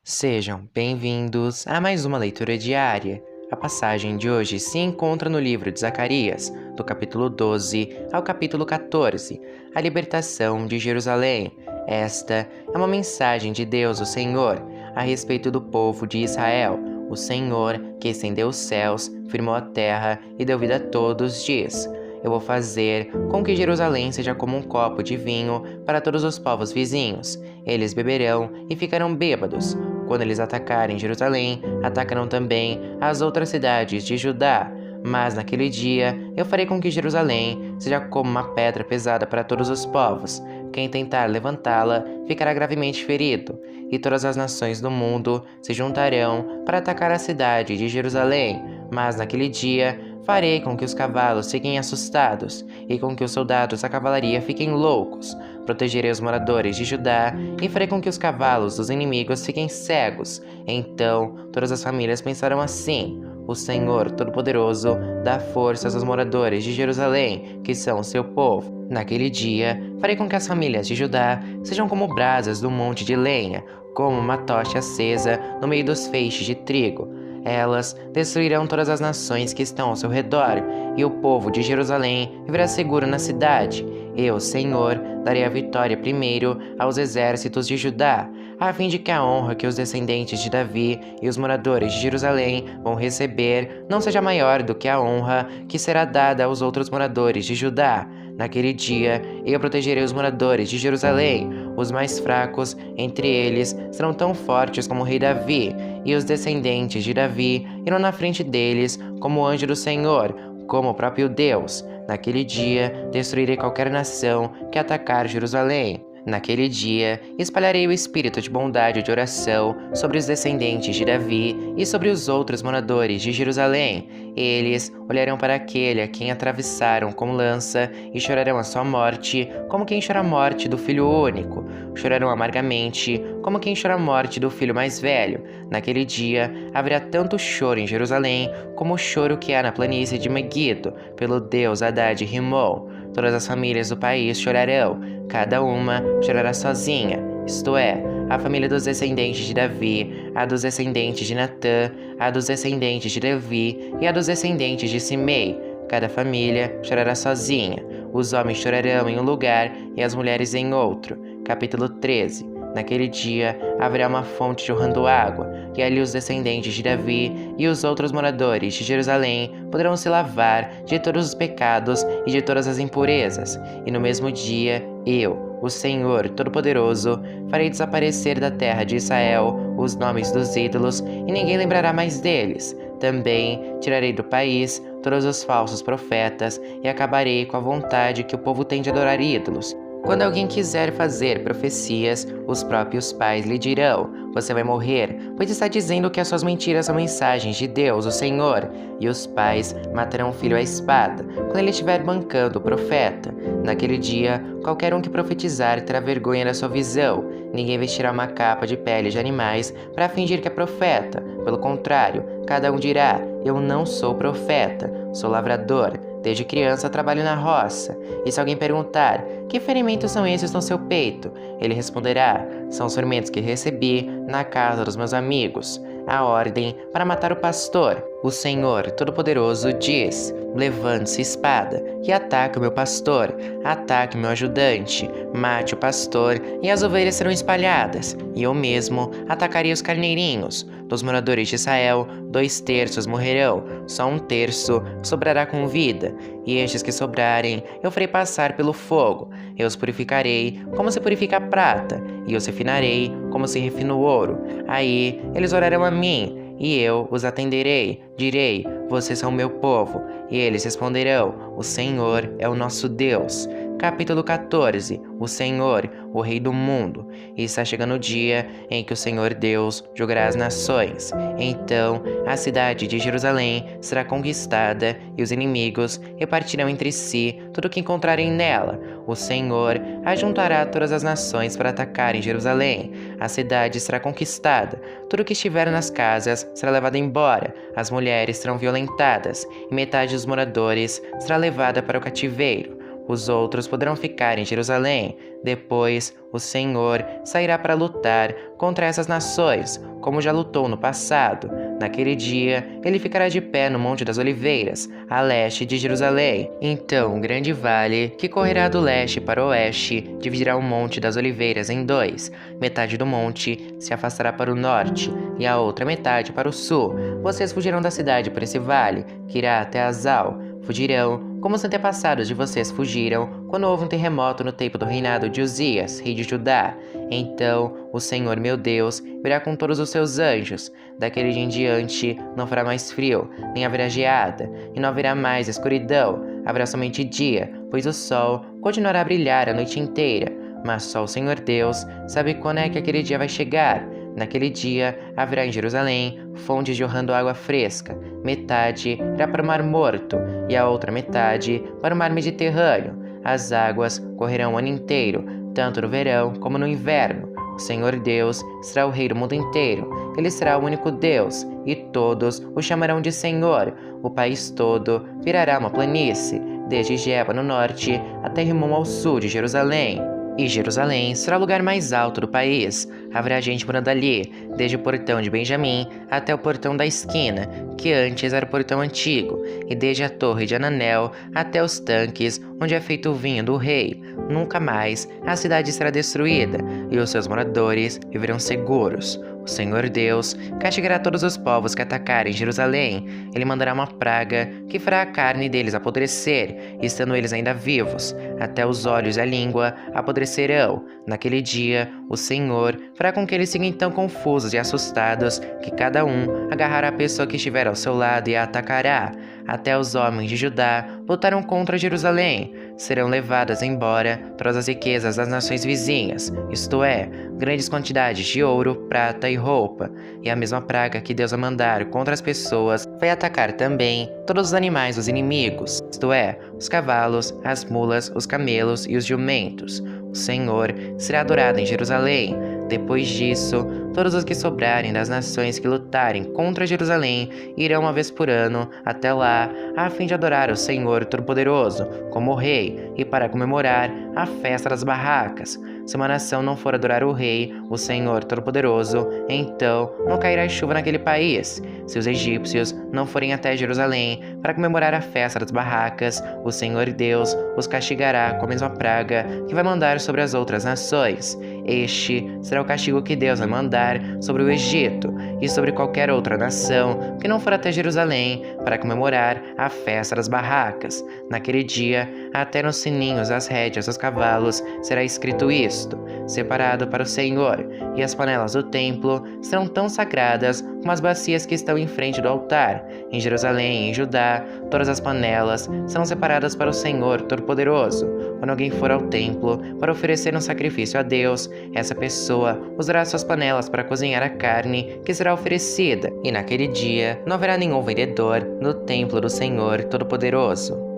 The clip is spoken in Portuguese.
Sejam bem-vindos a mais uma leitura diária. A passagem de hoje se encontra no livro de Zacarias, do capítulo 12 ao capítulo 14, a libertação de Jerusalém. Esta é uma mensagem de Deus, o Senhor, a respeito do povo de Israel. O Senhor, que estendeu os céus, firmou a terra e deu vida a todos, diz: Eu vou fazer com que Jerusalém seja como um copo de vinho para todos os povos vizinhos. Eles beberão e ficarão bêbados. Quando eles atacarem Jerusalém, atacarão também as outras cidades de Judá. Mas naquele dia eu farei com que Jerusalém seja como uma pedra pesada para todos os povos. Quem tentar levantá-la ficará gravemente ferido, e todas as nações do mundo se juntarão para atacar a cidade de Jerusalém. Mas naquele dia farei com que os cavalos fiquem assustados, e com que os soldados da cavalaria fiquem loucos. Protegerei os moradores de Judá, e farei com que os cavalos dos inimigos fiquem cegos. Então todas as famílias pensarão assim: o Senhor Todo-Poderoso dá forças aos moradores de Jerusalém, que são seu povo. Naquele dia, farei com que as famílias de Judá sejam como brasas do monte de lenha, como uma tocha acesa no meio dos feixes de trigo. Elas destruirão todas as nações que estão ao seu redor, e o povo de Jerusalém viverá seguro na cidade. Eu, Senhor, darei a vitória primeiro aos exércitos de Judá, a fim de que a honra que os descendentes de Davi e os moradores de Jerusalém vão receber não seja maior do que a honra que será dada aos outros moradores de Judá. Naquele dia, eu protegerei os moradores de Jerusalém. Os mais fracos entre eles serão tão fortes como o rei Davi, e os descendentes de Davi irão na frente deles como o anjo do Senhor, como o próprio Deus. Naquele dia, destruirei qualquer nação que atacar Jerusalém. Naquele dia, espalharei o espírito de bondade e de oração sobre os descendentes de Davi e sobre os outros moradores de Jerusalém. Eles olharão para aquele a quem atravessaram com lança e chorarão a sua morte, como quem chora a morte do filho único. Chorarão amargamente, como quem chora a morte do filho mais velho. Naquele dia, haverá tanto choro em Jerusalém, como o choro que há na planície de Meguido, pelo deus Hadad Rimon. Todas as famílias do país chorarão, cada uma chorará sozinha, isto é, a família dos descendentes de Davi, a dos descendentes de Natã, a dos descendentes de Levi e a dos descendentes de Simei. Cada família chorará sozinha. Os homens chorarão em um lugar e as mulheres em outro. Capítulo 13. Naquele dia haverá uma fonte jorrando água, e ali os descendentes de Davi e os outros moradores de Jerusalém poderão se lavar de todos os pecados e de todas as impurezas. E no mesmo dia, eu, o Senhor Todo-Poderoso, farei desaparecer da terra de Israel os nomes dos ídolos, e ninguém lembrará mais deles. Também tirarei do país todos os falsos profetas, e acabarei com a vontade que o povo tem de adorar ídolos. Quando alguém quiser fazer profecias, os próprios pais lhe dirão: você vai morrer, pois está dizendo que as suas mentiras são mensagens de Deus, o Senhor. E os pais matarão o filho à espada, quando ele estiver bancando o profeta. Naquele dia, qualquer um que profetizar terá vergonha da sua visão. Ninguém vestirá uma capa de pele de animais para fingir que é profeta. Pelo contrário, cada um dirá: eu não sou profeta, sou lavrador. Desde criança trabalho na roça. E se alguém perguntar: que ferimentos são esses no seu peito? Ele responderá: são os ferimentos que recebi na casa dos meus amigos. A ordem para matar o pastor. O Senhor Todo-Poderoso diz: levante-se espada e ataque o meu pastor, ataque o meu ajudante, mate o pastor e as ovelhas serão espalhadas, e eu mesmo atacarei os carneirinhos. Dos moradores de Israel, 2/3 morrerão, só 1/3 sobrará com vida, e estes que sobrarem eu farei passar pelo fogo. Eu os purificarei como se purifica a prata, e os refinarei como se refina o ouro. Aí eles orarão a mim, e eu os atenderei. Direi: vocês são meu povo. E eles responderão: o Senhor é o nosso Deus. Capítulo 14. O Senhor, o Rei do mundo. E está chegando o dia em que o Senhor Deus julgará as nações. Então a cidade de Jerusalém será conquistada, e os inimigos repartirão entre si tudo o que encontrarem nela. O Senhor ajuntará todas as nações para atacarem Jerusalém. A cidade será conquistada. Tudo o que estiver nas casas será levado embora. As mulheres serão violentadas, e metade dos moradores será levada para o cativeiro. os outros poderão ficar em Jerusalém. Depois, o Senhor sairá para lutar contra essas nações, como já lutou no passado. Naquele dia, ele ficará de pé no Monte das Oliveiras, a leste de Jerusalém. Então, o grande vale, que correrá do leste para o oeste, dividirá o Monte das Oliveiras em dois. Metade do monte se afastará para o norte, e a outra metade para o sul. Vocês fugirão da cidade por esse vale, que irá até Azal. Fugirão, como os antepassados de vocês fugiram, quando houve um terremoto no tempo do reinado de Uzias, rei de Judá. Então, o Senhor meu Deus virá com todos os seus anjos. Daquele dia em diante, não fará mais frio, nem haverá geada, e não haverá mais escuridão. Haverá somente dia, pois o sol continuará a brilhar a noite inteira. Mas só o Senhor Deus sabe quando é que aquele dia vai chegar. Naquele dia, haverá em Jerusalém fontes jorrando água fresca. Metade irá para o Mar Morto e a outra metade para o Mar Mediterrâneo. As águas correrão o ano inteiro, tanto no verão como no inverno. O Senhor Deus será o Rei do mundo inteiro. Ele será o único Deus, e todos o chamarão de Senhor. O país todo virará uma planície, desde Geba no norte até Rimom ao sul de Jerusalém. E Jerusalém será o lugar mais alto do país. Haverá gente morando ali, desde o portão de Benjamim até o portão da esquina, que antes era o portão antigo, e desde a torre de Ananel até os tanques, onde é feito o vinho do rei. Nunca mais a cidade será destruída, e os seus moradores viverão seguros. O Senhor Deus castigará todos os povos que atacarem Jerusalém. Ele mandará uma praga que fará a carne deles apodrecer, estando eles ainda vivos. Até os olhos e a língua apodrecerão. Naquele dia, o Senhor fará com que eles fiquem tão confusos e assustados que cada um agarrará a pessoa que estiver ao seu lado e a atacará. Até os homens de Judá lutaram contra Jerusalém. Serão levadas embora todas as riquezas das nações vizinhas, isto é, grandes quantidades de ouro, prata e roupa. E a mesma praga que Deus vai mandar contra as pessoas vai atacar também todos os animais dos inimigos, isto é, os cavalos, as mulas, os camelos e os jumentos. O Senhor será adorado em Jerusalém. Depois disso, todos os que sobrarem das nações que lutarem contra Jerusalém irão uma vez por ano até lá, a fim de adorar o Senhor Todo-Poderoso como Rei e para comemorar a festa das barracas. Se uma nação não for adorar o Rei, o Senhor Todo-Poderoso, então não cairá chuva naquele país. Se os egípcios não forem até Jerusalém para comemorar a festa das barracas, o Senhor Deus os castigará com a mesma praga que vai mandar sobre as outras nações. Este será o castigo que Deus vai mandar sobre o Egito e sobre qualquer outra nação que não for até Jerusalém para comemorar a festa das barracas. Naquele dia, até nos sininhos das rédeas dos cavalos será escrito isto: separado para o Senhor, e as panelas do templo serão tão sagradas como as bacias que estão em frente do altar. Em Jerusalém e em Judá, todas as panelas serão separadas para o Senhor Todo-Poderoso. Quando alguém for ao templo para oferecer um sacrifício a Deus, essa pessoa usará suas panelas para cozinhar a carne que será oferecida, e naquele dia não haverá nenhum vendedor no templo do Senhor Todo-Poderoso.